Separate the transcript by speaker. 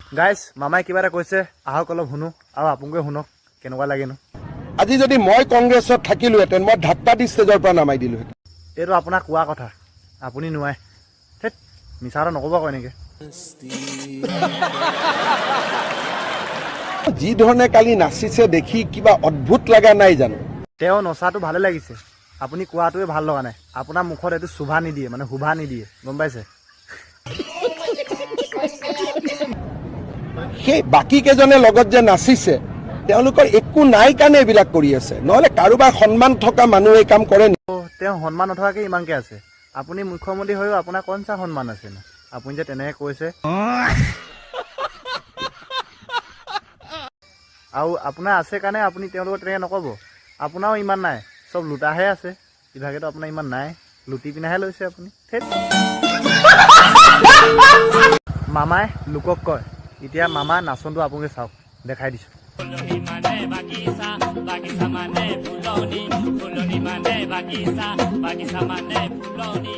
Speaker 1: guys মামাই কিবা এটা কৈছে আহক অলপ শুনো আৰু আপোনালোকে শুনক কেনেকুৱা লাগেনো
Speaker 2: আজি যদি মই কংগ্ৰেছত থাকিলোহেঁতেন মই ঢাক্কা দি ষ্টেজৰ পৰা নামাই দিলোহেঁতেন
Speaker 1: এইটো আপোনাক কোৱা কথা আপুনি নোৱাৰে ধেত মিছা কথা নক'ব আকৌ এনেকৈ
Speaker 2: যি ধৰণে কালি নাচিছে দেখি কিবা অদ্ভুত লগা নাই জানো
Speaker 1: তেওঁ নচাটো ভালে লাগিছে আপুনি কোৱাটোৱে ভাল লগা নাই আপোনাৰ মুখত এইটো শোভা নিদিয়ে মানে শোভা নিদিয়ে গম পাইছে
Speaker 2: সেই বাকী কেইজনে লগত যে নাচিছে তেওঁলোকৰ একো নাই কাৰণে এইবিলাক কৰি আছে নহ'লে কাৰোবাৰ সন্মান থকা মানুহ এই কাম কৰে নেকি
Speaker 1: তেওঁ সন্মান নথকাকৈ ইমানকৈ আছে আপুনি মুখ্যমন্ত্ৰী হৈও আপোনাৰ কণ চা সন্মান আছে ন আপুনি যে তেনেকৈ কৈছে আৰু আপোনাৰ আছে কাৰণে আপুনি তেওঁলোকক তেনেকৈ নক'ব আপোনাৰো ইমান নাই চব লুটাহে আছে ইভাগেতো আপোনাৰ ইমান নাই লুটি পিনাহে লৈছে আপুনি থেত মামাই লোকক কয় এতিয়া মামা নাচনটো আপোনালোকে চাওক দেখাই দিছোঁ বাগিচা মানে ফুলনি